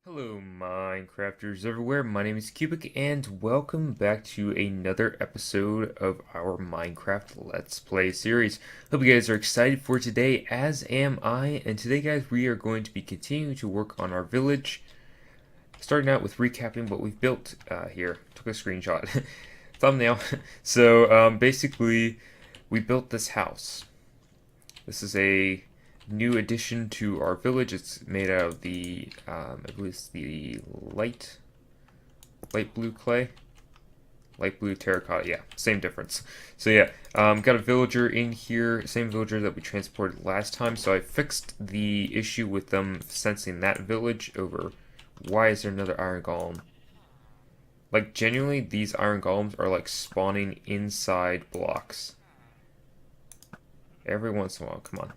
Hello Minecrafters everywhere, my name is Cubic and welcome back to another episode of our Minecraft Let's Play series. Hope you guys are excited for today, as am I, and today guys we are going to be continuing to work on our village, starting out with recapping what we've built here. Took a screenshot, thumbnail. So basically we built this house. This is a new addition to our village. It's made out of the, I believe it's the light blue clay, light blue terracotta. Yeah, same difference. So yeah, got a villager in here, same villager that we transported last time. So I fixed the issue with them sensing that village over. Why is there another iron golem? Like genuinely, these iron golems are like spawning inside blocks. Every once in a while, come on.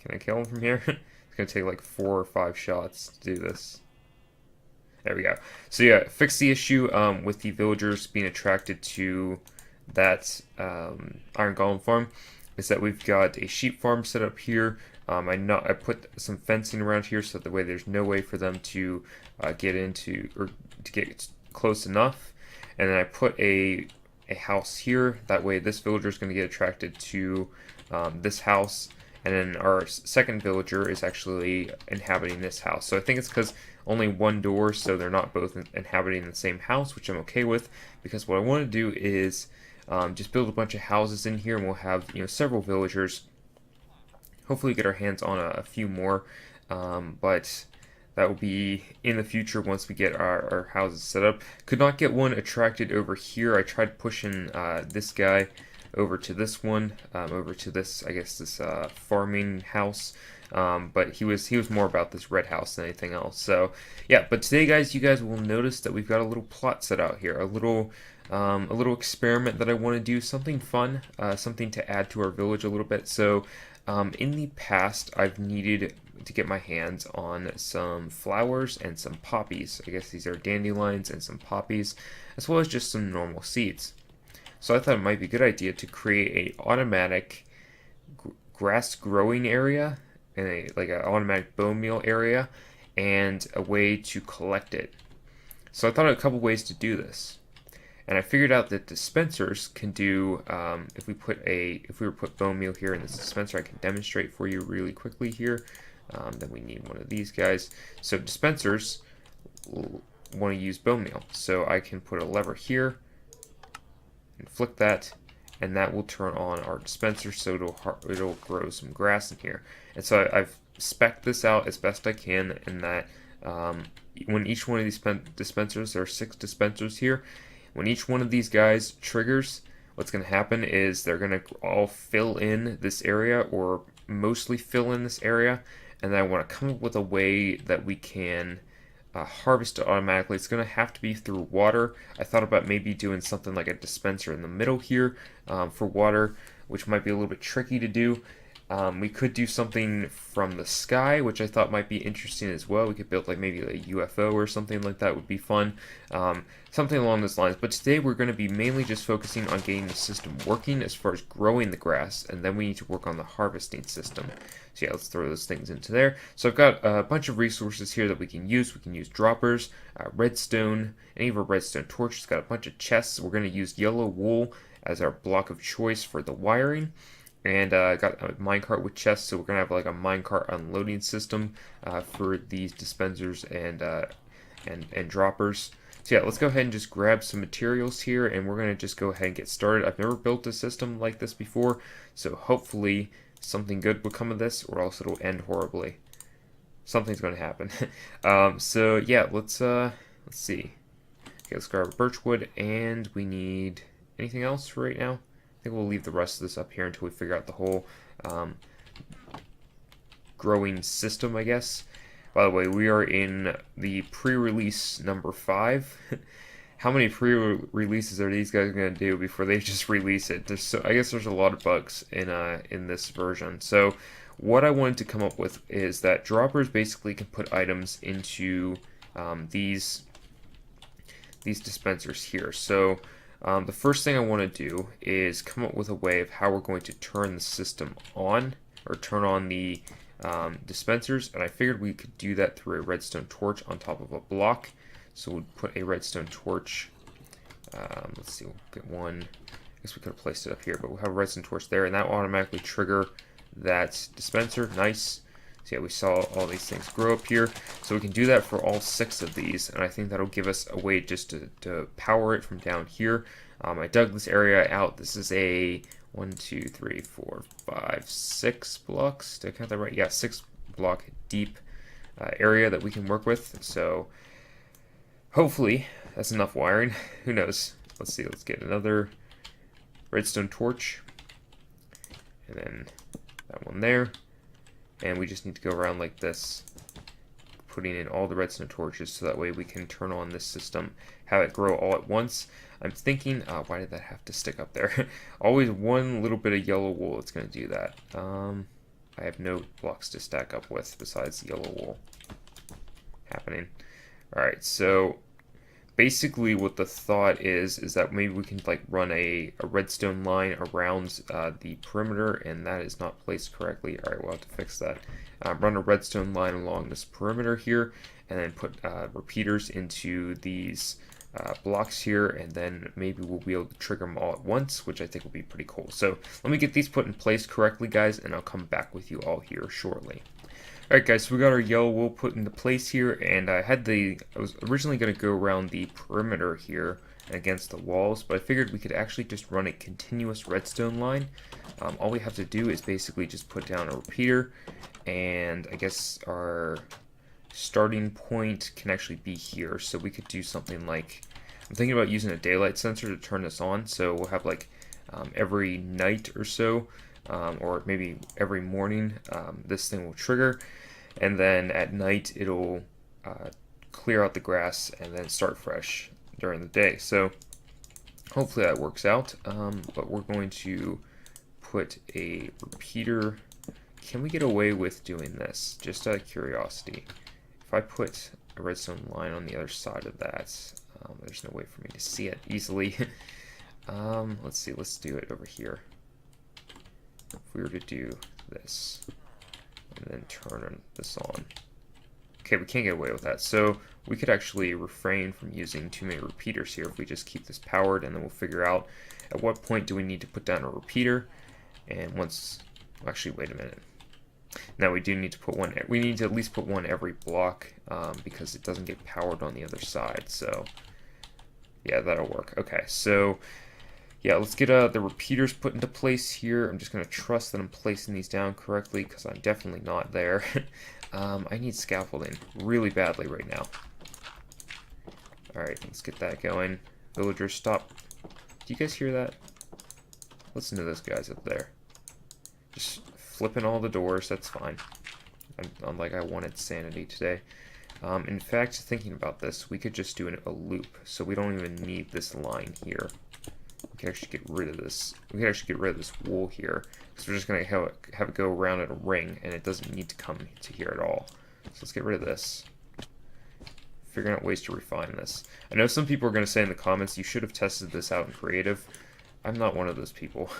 Can I kill him from here? It's gonna take like 4 or 5 shots to do this. There we go. So yeah, fix the issue with the villagers being attracted to that iron golem farm. Is that we've got a sheep farm set up here. I put some fencing around here so that way there's no way for them to get into or to get close enough. And then I put a house here. That way this villager is going to get attracted to this house. And then our second villager is actually inhabiting this house. So I think it's because only one door, so they're not both inhabiting the same house, which I'm okay with. Because what I want to do is just build a bunch of houses in here, and we'll have several villagers. Hopefully get our hands on a few more, but that will be in the future once we get our houses set up. Could not get one attracted over here. I tried pushing this guy over to this one, over to this, I guess this farming house, but he was more about this red house than anything else. So yeah, but today guys, you guys will notice that we've got a little plot set out here, a little experiment that I want to do, something fun, something to add to our village a little bit. So in the past, I've needed to get my hands on some flowers and some poppies. I guess these are dandelions and some poppies, as well as just some normal seeds. So I thought it might be a good idea to create a automatic grass growing area and like an automatic bone meal area and a way to collect it. So I thought of a couple ways to do this. And I figured out that dispensers can do, if we were to put bone meal here in this dispenser, I can demonstrate for you really quickly here. Then we need one of these guys. So dispensers want to use bone meal. So I can put a lever here and flick that, and that will turn on our dispenser, so it'll grow some grass in here. And so I've spec'd this out as best I can, in that when each one of these dispensers, there are 6 dispensers here, when each one of these guys triggers, what's going to happen is they're going to all fill in this area, or mostly fill in this area, and then I want to come up with a way that we can harvest it automatically. It's going to have to be through water. I thought about maybe doing something like a dispenser in the middle here for water, which might be a little bit tricky to do. We could do something from the sky, which I thought might be interesting as well. We could build like maybe a UFO or something like that would be fun. Something along those lines. But today we're going to be mainly just focusing on getting the system working as far as growing the grass, and then we need to work on the harvesting system. So yeah, let's throw those things into there. So I've got a bunch of resources here that we can use. We can use droppers, redstone, any of our redstone torches. Got a bunch of chests. We're going to use yellow wool as our block of choice for the wiring. And got a minecart with chests, so we're gonna have like a minecart unloading system for these dispensers and droppers. So yeah, let's go ahead and just grab some materials here, and we're gonna just go ahead and get started. I've never built a system like this before, so hopefully something good will come of this, or else it'll end horribly. Something's gonna happen. So yeah, let's see. Okay, let's grab birchwood, and we need anything else for right now. I think we'll leave the rest of this up here until we figure out the whole growing system, I guess. By the way, we are in the pre-release number 5. How many pre-releases are these guys going to do before they just release it? I guess there's a lot of bugs in this version. So what I wanted to come up with is that droppers basically can put items into these dispensers here. So the first thing I want to do is come up with a way of how we're going to turn the system on, or turn on the dispensers, and I figured we could do that through a redstone torch on top of a block. So we'll put a redstone torch. Let's see, we'll get one. I guess we could have placed it up here, but we'll have a redstone torch there, and that will automatically trigger that dispenser. Nice. So yeah, we saw all these things grow up here. So we can do that for all 6 of these, and I think that'll give us a way just to power it from down here. I dug this area out. This is a 1, 2, 3, 4, 5, 6 blocks. Did I count that right? Yeah, 6 block deep area that we can work with. So hopefully that's enough wiring. Who knows? Let's see. Let's get another redstone torch, and then that one there. And we just need to go around like this, putting in all the redstone torches so that way we can turn on this system, have it grow all at once. I'm thinking, why did that have to stick up there? Always one little bit of yellow wool that's going to do that. I have no blocks to stack up with besides the yellow wool happening. Alright, so basically what the thought is that maybe we can like run a redstone line around the perimeter, and that is not placed correctly. Alright, we'll have to fix that. Run a redstone line along this perimeter here, and then put repeaters into these blocks here, and then maybe we'll be able to trigger them all at once, which I think will be pretty cool. So let me get these put in place correctly, guys, and I'll come back with you all here shortly. Alright guys, so we got our yellow wool put into place here, and I was originally going to go around the perimeter here against the walls, but I figured we could actually just run a continuous redstone line. All we have to do is basically just put down a repeater, and I guess our starting point can actually be here, so we could do something like, I'm thinking about using a daylight sensor to turn this on, so we'll have like every night or so, or maybe every morning, this thing will trigger, and then at night it'll clear out the grass and then start fresh during the day. So hopefully that works out, but we're going to put a repeater. Can we get away with doing this? Just out of curiosity. If I put a redstone line on the other side of that, there's no way for me to see it easily. Let's see, let's do it over here. If we were to do this, and then turn this on. Okay, we can't get away with that. So we could actually refrain from using too many repeaters here if we just keep this powered, and then we'll figure out at what point do we need to put down a repeater. And once, actually, wait a minute. Now we do need to put one, we need to at least put one every block, because it doesn't get powered on the other side. So yeah, that'll work. Okay, so yeah, let's get the repeaters put into place here. I'm just going to trust that I'm placing these down correctly, because I'm definitely not there. I need scaffolding really badly right now. Alright, let's get that going. Villagers, stop. Do you guys hear that? Listen to those guys up there. Just flipping all the doors, that's fine. I'm like I wanted sanity today. In fact, thinking about this, we could just do a loop, so we don't even need this line here. We can actually get rid of this. We can actually get rid of this wool here, because we're just going to have it go around in a ring, and it doesn't need to come to here at all. So let's get rid of this. Figuring out ways to refine this. I know some people are going to say in the comments, you should have tested this out in creative. I'm not one of those people.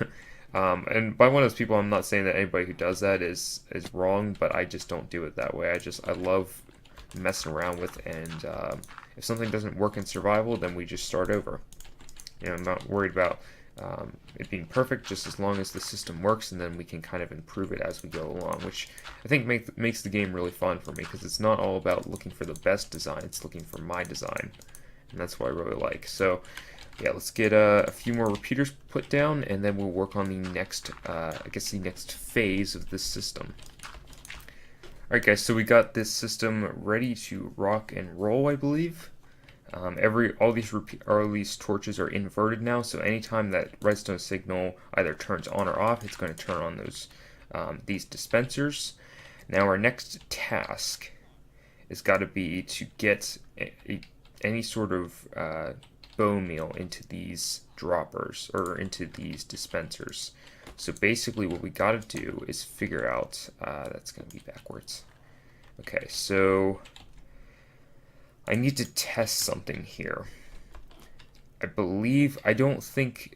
And by one of those people, I'm not saying that anybody who does that is wrong, but I just don't do it that way. I love messing around with, and if something doesn't work in survival, then we just start over. You know, I'm not worried about it being perfect, just as long as the system works, and then we can kind of improve it as we go along, which I think makes the game really fun for me, because it's not all about looking for the best design, it's looking for my design, and that's what I really like. So yeah, let's get a few more repeaters put down, and then we'll work on the next, I guess the next phase of this system. Alright guys, so we got this system ready to rock and roll, I believe. All these torches are inverted now, so anytime that redstone signal either turns on or off, it's going to turn on these dispensers. Now our next task has got to be to get any sort of bone meal into these droppers, or into these dispensers. So basically what we got to do is figure out, that's going to be backwards. Okay, so I need to test something here. I don't think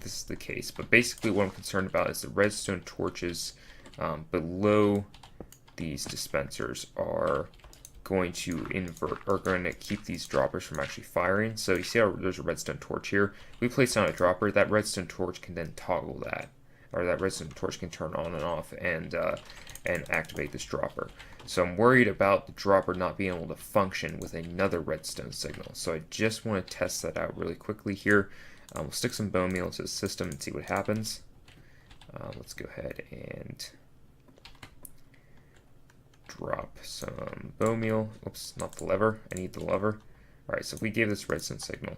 this is the case, but basically what I'm concerned about is the redstone torches below these dispensers are going to going to keep these droppers from actually firing. So you see how there's a redstone torch here? If we place down a dropper, that redstone torch can then toggle that, or that redstone torch can turn on and off and activate this dropper. So I'm worried about the dropper not being able to function with another redstone signal. So I just want to test that out really quickly here. We'll stick some bone meal into the system and see what happens. Let's go ahead and drop some bone meal. Oops, not the lever. I need the lever. Alright, so if we gave this redstone signal.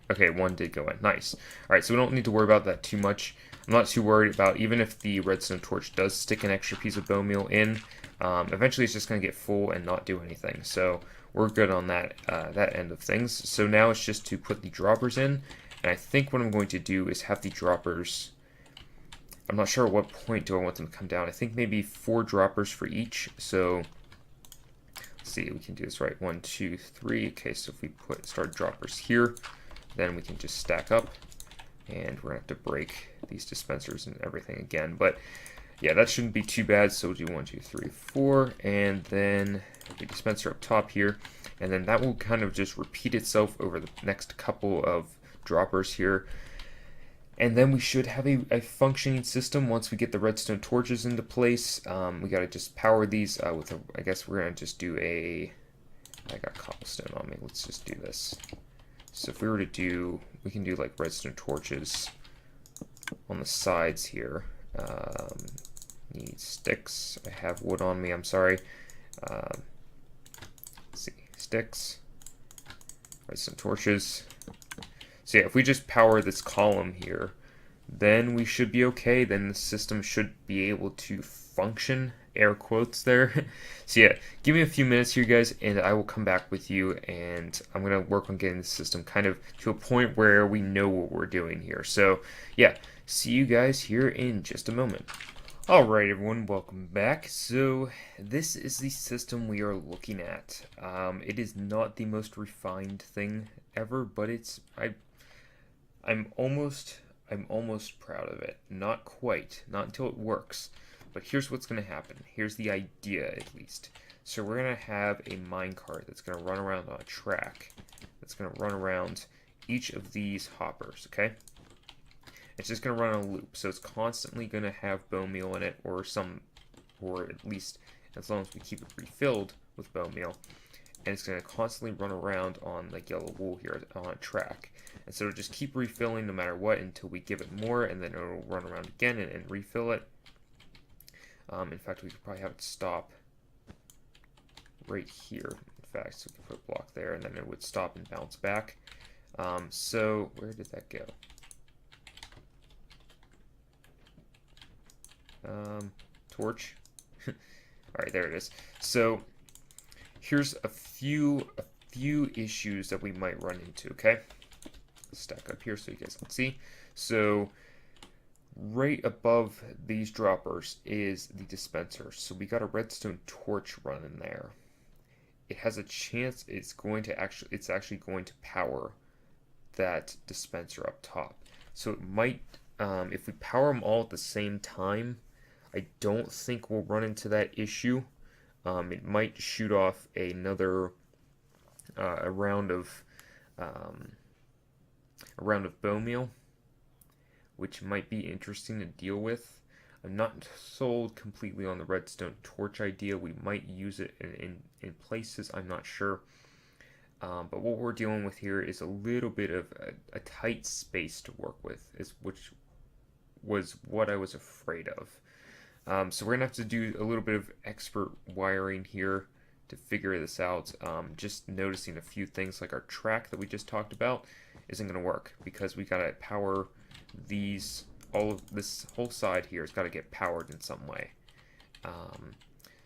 Okay, one did go in. Nice. Alright, so we don't need to worry about that too much. I'm not too worried about, even if the redstone torch does stick an extra piece of bone meal in, eventually it's just going to get full and not do anything. So we're good on that, that end of things. So now it's just to put the droppers in. And I think what I'm going to do is have the droppers... I'm not sure at what point do I want them to come down. I think maybe 4 droppers for each. So let's see, we can do this right. 1, 2, 3. Okay, so if we start droppers here, then we can just stack up. And we're going to have to break these dispensers and everything again. But yeah, that shouldn't be too bad. So we'll do 1, 2, 3, 4. And then the dispenser up top here. And then that will kind of just repeat itself over the next couple of droppers here. And then we should have a functioning system once we get the redstone torches into place. We got to just power these with a, I guess we're going to just do a, I got cobblestone on me. Let's just do this. So if we were to do, we can do like redstone torches on the sides here. Need sticks. I have wood on me, I'm sorry. Let's see, sticks, redstone torches. So yeah, if we just power this column here, then we should be okay. Then the system should be able to function, air quotes there. So yeah, give me a few minutes here, guys, and I will come back with you, and I'm going to work on getting the system kind of to a point where we know what we're doing here. So yeah, see you guys here in just a moment. Alright everyone, welcome back. So this is the system we are looking at. It is not the most refined thing ever, but it's I'm almost proud of it. Not quite, not until it works. But here's what's going to happen. Here's the idea, at least. So we're going to have a minecart that's going to run around on a track. That's going to run around each of these hoppers, okay? It's just going to run on a loop. So it's constantly going to have bone meal in it, or at least as long as we keep it refilled with bone meal. And it's going to constantly run around on like yellow wool here on a track. And so it'll just keep refilling no matter what until we give it more, and then it'll run around again and refill it. In fact, we could probably have it stop right here. In fact, so we can put a block there, and then it would stop and bounce back. So where did that go? Torch. Alright, there it is. So here's a few issues that we might run into, okay? Stack up here so you guys can see. So right above these droppers is the dispenser. So we got a redstone torch running there. It has a chance it's actually going to power that dispenser up top. So it might, if we power them all at the same time, I don't think we'll run into that issue. It might shoot off another a round of bone meal, which might be interesting to deal with. I'm not sold completely on the redstone torch idea. We might use it in places, I'm not sure. But what we're dealing with here is a little bit of a tight space to work with, which was what I was afraid of. So we're going to have to do a little bit of expert wiring here to figure this out. Just noticing a few things like our track that we just talked about isn't going to work because we got to power these, all of this whole side here has got to get powered in some way.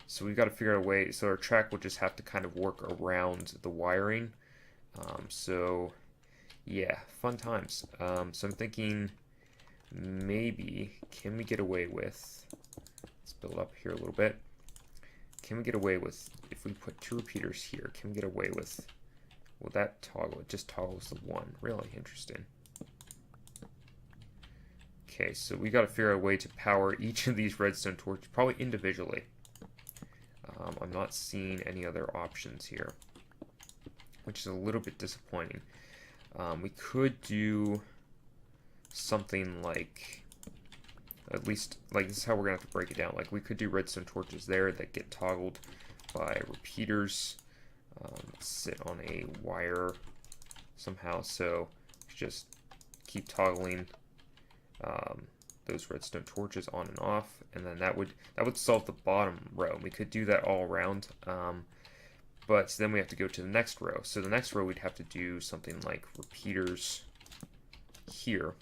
So we've got to figure out a way, so our track will just have to kind of work around the wiring. So yeah, fun times. So I'm thinking maybe, can we get away with, let's build up here a little bit. Can we get away with, if we put 2 repeaters here, can we get away with, will that toggle? It just toggles the 1. Really interesting. Okay, so we got to figure out a way to power each of these redstone torches, probably individually. I'm not seeing any other options here, which is a little bit disappointing. We could do something like, at least, like, this is how we're going to have to break it down. Like, we could do redstone torches there that get toggled by repeaters, sit on a wire somehow, so just keep toggling those redstone torches on and off, and then that would solve the bottom row. We could do that all around, but then we have to go to the next row. So the next row we'd have to do something like repeaters here,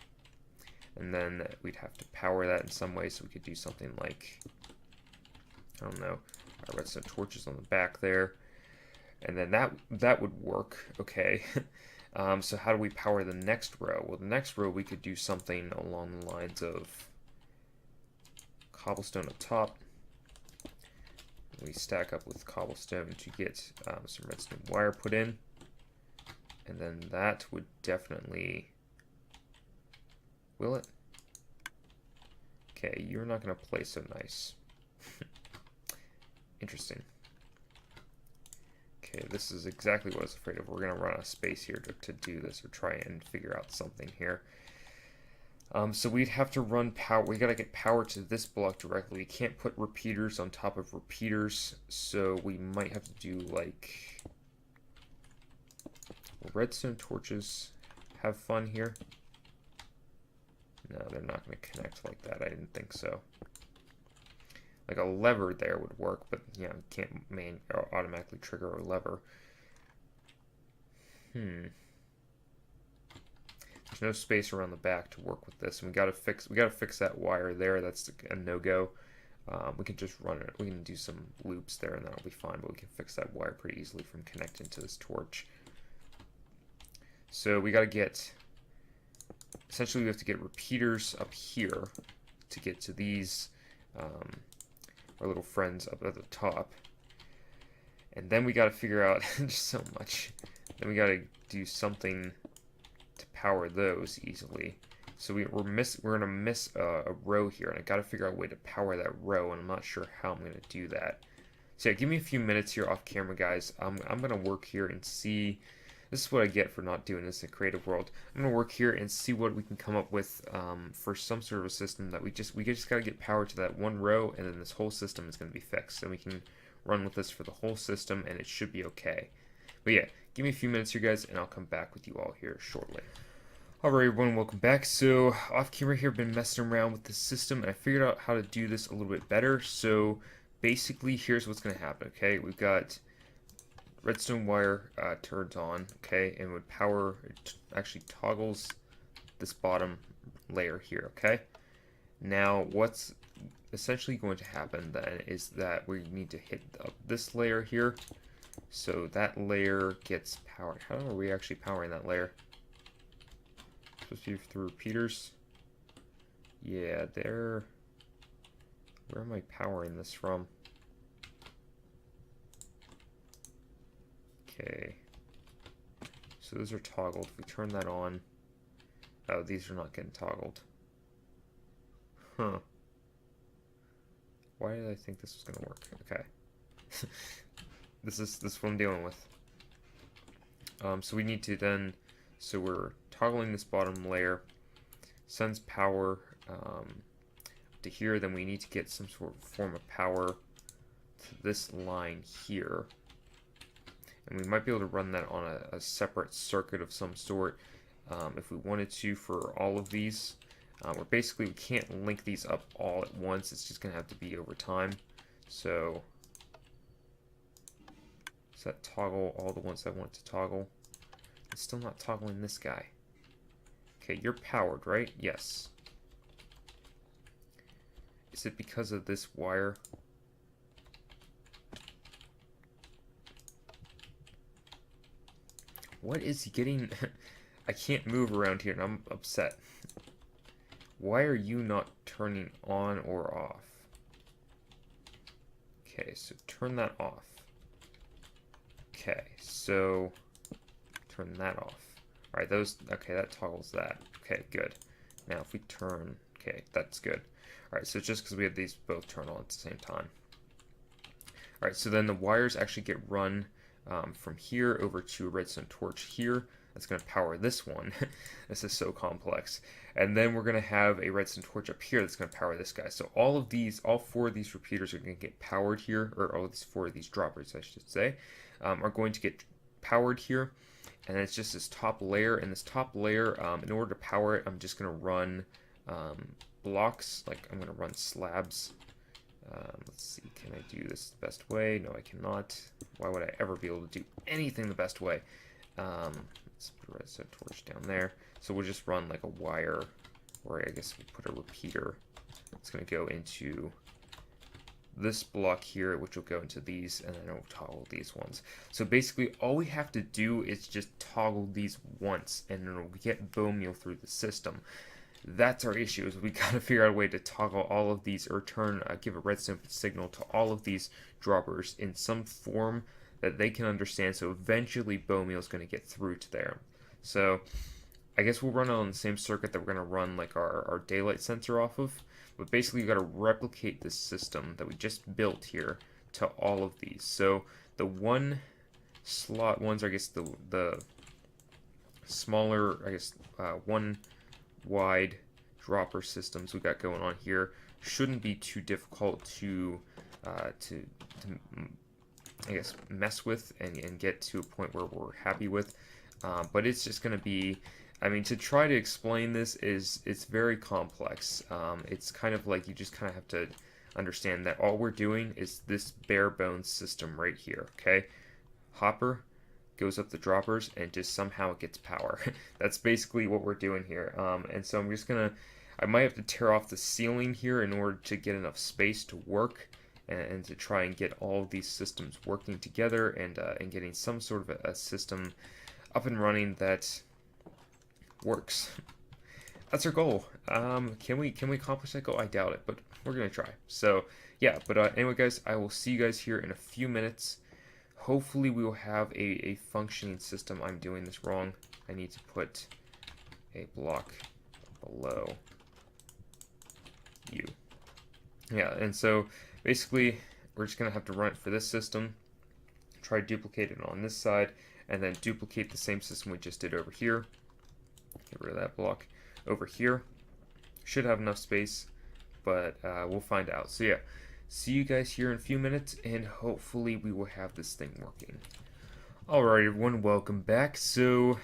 and then we'd have to power that in some way. So we could do something like, I don't know, our redstone torches on the back there, and then that would work. Okay. So how do we power the next row? Well, the next row we could do something along the lines of cobblestone up top. We stack up with cobblestone to get some redstone wire put in, and then that would definitely, will it? Okay, you're not going to play so nice. Interesting. Okay, this is exactly what I was afraid of. We're going to run out of space here to do this, or try and figure out something here. So we'd have to run power. We got to get power to this block directly. We can't put repeaters on top of repeaters, so we might have to do like, will redstone torches have fun here? No, they're not going to connect like that. I didn't think so. Like a lever there would work, but yeah, you can't automatically trigger a lever. There's no space around the back to work with this, and we gotta fix that wire there. That's a no-go. We can just run it. We can do some loops there, and that'll be fine. But we can fix that wire pretty easily from connecting to this torch. So we gotta get. Essentially, we have to get repeaters up here to get to these. Our little friends up at the top, and then we got to figure out just so much. Then we got to do something to power those easily. So we're gonna miss a row here, and I got to figure out a way to power that row, and I'm not sure how I'm gonna do that. So yeah, give me a few minutes here off camera, guys. I'm gonna work here and see. This is what I get for not doing this in Creative World. I'm gonna work here and see what we can come up with for some sort of a system that we just gotta get power to that one row, and then this whole system is gonna be fixed, and we can run with this for the whole system, and it should be okay. But yeah, give me a few minutes here, guys, and I'll come back with you all here shortly. Alright, everyone, welcome back. So off camera here, been messing around with the system, and I figured out how to do this a little bit better. So basically, here's what's gonna happen. Okay, we've got redstone wire turns on, okay, and would power, it actually toggles this bottom layer here, okay? Now, what's essentially going to happen then is that we need to hit this layer here, so that layer gets powered. How are we actually powering that layer? Supposed to be through repeaters? Yeah, there. Where am I powering this from? Okay, so those are toggled. If we turn that on, oh, these are not getting toggled. Huh. Why did I think this was gonna work? Okay. This is what I'm dealing with. So we need to then, so we're toggling this bottom layer, sends power to here, then we need to get some sort of form of power to this line here. And we might be able to run that on a separate circuit of some sort if we wanted to for all of these. Where basically we can't link these up all at once. It's just going to have to be over time. So, does that toggle all the ones I want to toggle? It's still not toggling this guy. Okay, you're powered, right? Yes. Is it because of this wire? What is he getting? I can't move around here and I'm upset. Why are you not turning on or off? Okay, so turn that off. Okay, so turn that off. Alright, those, okay, that toggles that. Okay, good. Now if we turn Okay, that's good. All right, so just because we have these both turn on at the same time. All right, so then the wires actually get run from here over to a redstone torch here. That's going to power this one. This is so complex. And then we're going to have a redstone torch up here that's going to power this guy. So all four of these repeaters are going to get powered here, or all these four of these droppers, I should say, are going to get powered here. And then it's just this top layer. And this top layer, in order to power it, I'm just going to run blocks. Like I'm going to run slabs. Let's see, can I do this the best way? No, I cannot. Why would I ever be able to do anything the best way? Let's put a redstone torch down there. So we'll just run like a wire, or I guess we put a repeater. It's going to go into this block here, which will go into these, and then it'll toggle these ones. So basically, all we have to do is just toggle these once, and it'll get bone meal through the system. That's our issue, is we got to figure out a way to toggle all of these, or give a redstone signal to all of these droppers in some form that they can understand, so eventually bone meal is going to get through to there. So I guess we'll run it on the same circuit that we're going to run like our daylight sensor off of, but basically you've got to replicate this system that we just built here to all of these. So the one slot ones, I guess the smaller, I guess one wide dropper systems we got going on here shouldn't be too difficult to I guess mess with and get to a point where we're happy with, but it's just going to be, I mean, to try to explain this it's very complex. It's kind of like you just kind of have to understand that all we're doing is this bare bones system right here. Okay, hopper goes up the droppers and just somehow it gets power. That's basically what we're doing here. And so I'm just gonna, I might have to tear off the ceiling here in order to get enough space to work and to try and get all of these systems working together and getting some sort of a system up and running that works. That's our goal. Can we accomplish that goal? I doubt it, but we're gonna try. So yeah, but anyway guys, I will see you guys here in a few minutes. Hopefully we will have a functioning system. I'm doing this wrong. I need to put a block below you. Yeah, and so basically we're just going to have to run it for this system, try to duplicate it on this side, and then duplicate the same system we just did over here. Get rid of that block over here. Should have enough space, but we'll find out. So yeah, see you guys here in a few minutes, and hopefully we will have this thing working. Alright everyone, welcome back. So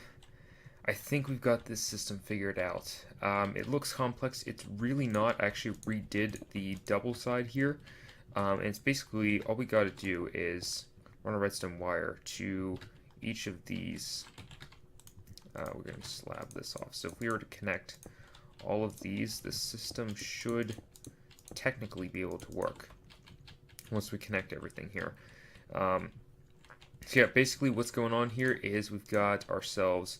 I think we've got this system figured out. It looks complex. It's really not. I actually redid the double side here. And it's basically, all we got to do is run a redstone wire to each of these. We're going to slab this off. So if we were to connect all of these, the system should technically be able to work once we connect everything here. So yeah, basically what's going on here is we've got ourselves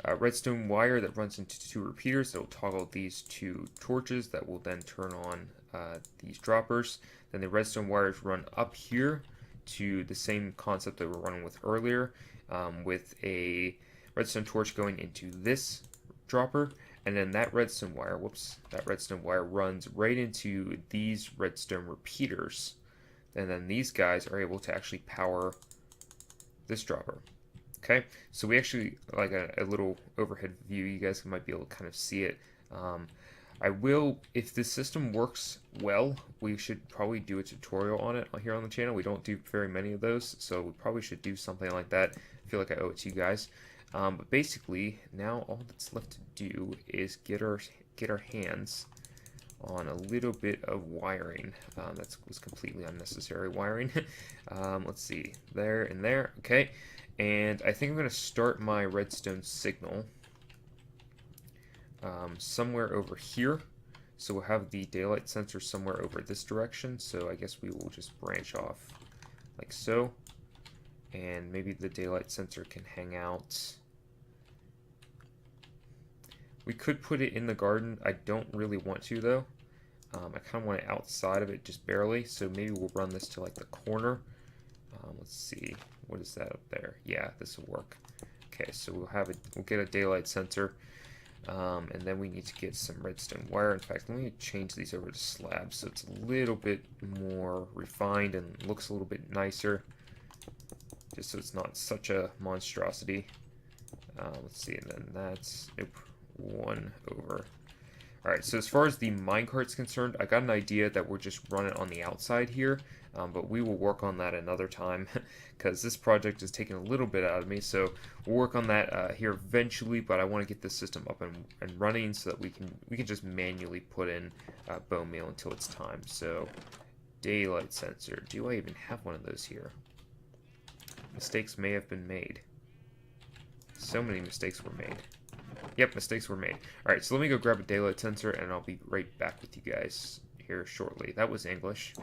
a redstone wire that runs into two repeaters that will toggle these two torches that will then turn on these droppers. Then the redstone wires run up here to the same concept that we were running with earlier, with a redstone torch going into this dropper, and then that redstone wire runs right into these redstone repeaters, and then these guys are able to actually power this dropper. Okay, so we actually, like a little overhead view, you guys might be able to kind of see it. I will, if this system works well, we should probably do a tutorial on it here on the channel. We don't do very many of those, so we probably should do something like that. I feel like I owe it to you guys. But basically, now all that's left to do is get our hands on a little bit of wiring. That was completely unnecessary wiring. Let's see, there and there. Okay, and I think I'm going to start my redstone signal somewhere over here. So we'll have the daylight sensor somewhere over this direction. So I guess we will just branch off like so. And maybe the daylight sensor can hang out. We could put it in the garden. I don't really want to though. I kind of want it outside of it just barely. So maybe we'll run this to like the corner. Let's see. What is that up there? Yeah, this will work. Okay, so we'll get a daylight sensor. And then we need to get some redstone wire. In fact, let me change these over to slabs so it's a little bit more refined and looks a little bit nicer. Just so it's not such a monstrosity. Let's see, and then that's, nope, 1 over. Alright, so as far as the minecart's concerned, I got an idea that we'll just run it on the outside here, but we will work on that another time, because this project is taking a little bit out of me, so we'll work on that here eventually, but I want to get this system up and running so that we can just manually put in bone meal until it's time. So, daylight sensor. Do I even have one of those here? Mistakes may have been made. So many mistakes were made. Yep, mistakes were made. Alright, so let me go grab a daylight sensor, and I'll be right back with you guys here shortly. That was English.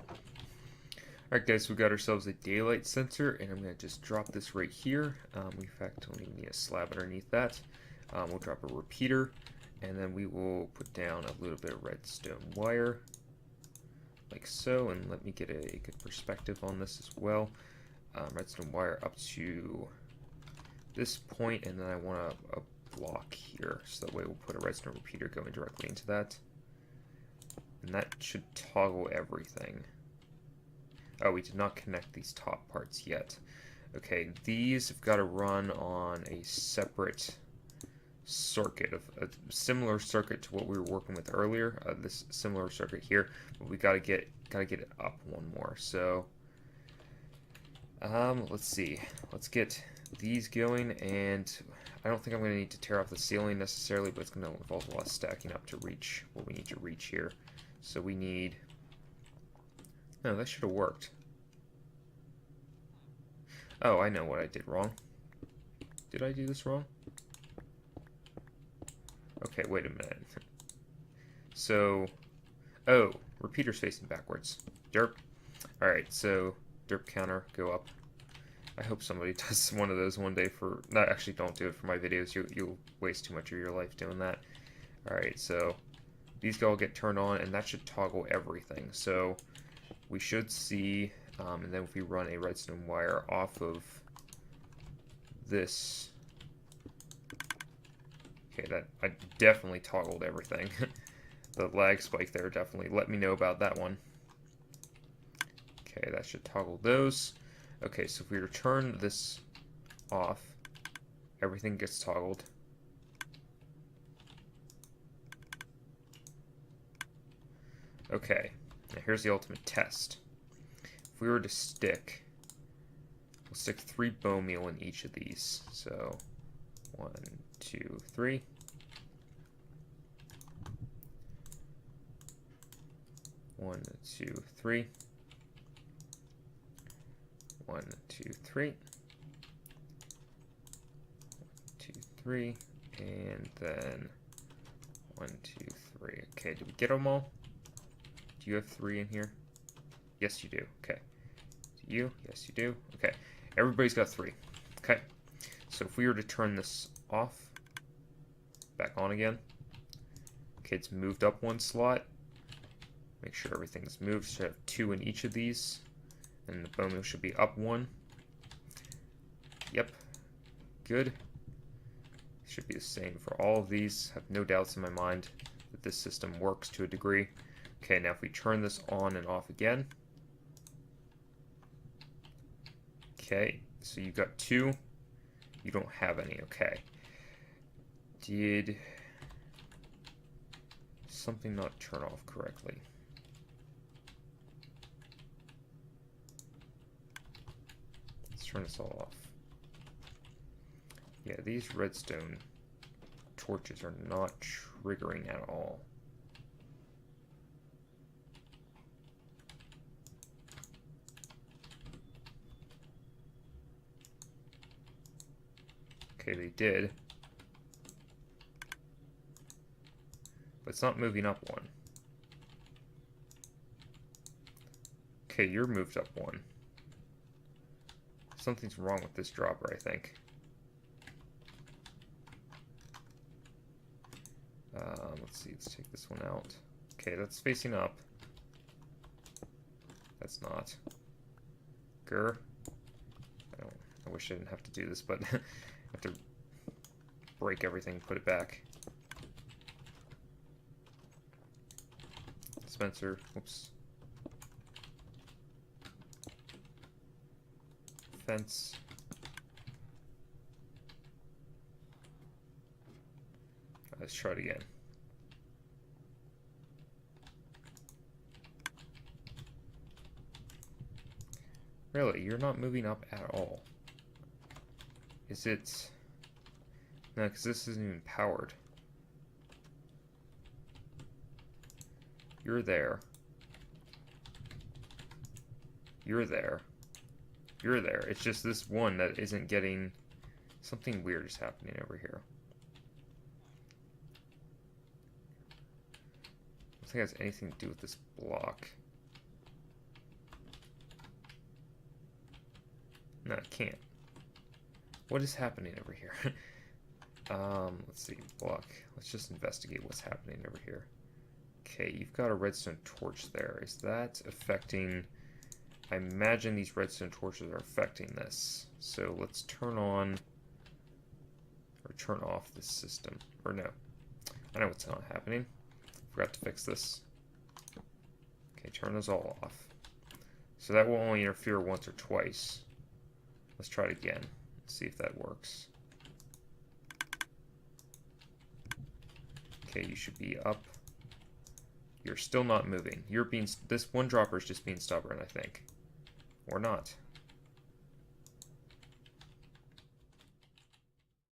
Alright guys, so we got ourselves a daylight sensor, and I'm going to just drop this right here. We in fact don't even need a slab underneath that. We'll drop a repeater, and then we will put down a little bit of redstone wire, like so, and let me get a good perspective on this as well. Redstone wire up to this point, and then I want a block here, so that way we'll put a redstone repeater going directly into that. And that should toggle everything. Oh, we did not connect these top parts yet. Okay, these have got to run on a separate circuit, of a similar circuit to what we were working with earlier. This similar circuit here, but we gotta get it up one more. So, let's see. Let's get these going, and I don't think I'm going to need to tear off the ceiling necessarily, but it's going to involve a lot of stacking up to reach what we need to reach here. So we need... No, that should have worked. Oh, I know what I did wrong. Did I do this wrong? Okay, wait a minute. So... Oh, repeater's facing backwards. Derp. Alright, so derp counter, go up. I hope somebody does one of those one day for... No, actually, don't do it for my videos. You'll waste too much of your life doing that. Alright, so these all get turned on, and that should toggle everything. So we should see, and then if we run a redstone wire off of this... Okay, that I definitely toggled everything. The lag spike there definitely let me know about that one. Okay, that should toggle those. Okay, so if we return this off, everything gets toggled. Okay, now here's the ultimate test. If we were to stick, we'll stick 3 bone meal in each of these. So, 1, 2, 3. 1, 2, 3. 1, 2, 3. 1, 2, 3. And then 1, 2, 3. Okay, did we get them all? Do you have 3 in here? Yes, you do. Okay. Do you? Yes, you do. Okay. Everybody's got 3. Okay. So if we were to turn this off, back on again. Okay, it's moved up 1 slot. Make sure everything's moved. Should have 2 in each of these. And the bone meal should be up 1. Yep. Good. Should be the same for all of these. Have no doubts in my mind that this system works to a degree. Okay, now if we turn this on and off again. Okay, so you've got 2. You don't have any. Okay. Did something not turn off correctly? Turn this all off. Yeah, these redstone torches are not triggering at all. Okay, they did. But it's not moving up 1. Okay, you're moved up 1. Something's wrong with this dropper, I think. Let's see, let's take this one out. Okay, that's facing up. That's not. Grr. I wish I didn't have to do this, but I have to break everything, put it back. dispenser. Whoops. Fence. Let's try it again. Really, you're not moving up at all. Is it... No, because this isn't even powered. You're there. You're there. You're there. It's just this one that isn't getting... Something weird is happening over here. I don't think it has anything to do with this block. No, it can't. What is happening over here? Let's see, block. Let's just investigate what's happening over here. Okay, you've got a redstone torch there. Is that affecting... I imagine these redstone torches are affecting this. So let's turn on... or turn off this system. Or no. I know what's not happening. Forgot to fix this. Okay, turn those all off. So that will only interfere once or twice. Let's try it again. Let's see if that works. Okay, you should be up. You're still not moving. You're being... This one dropper is just being stubborn, I think. Or not.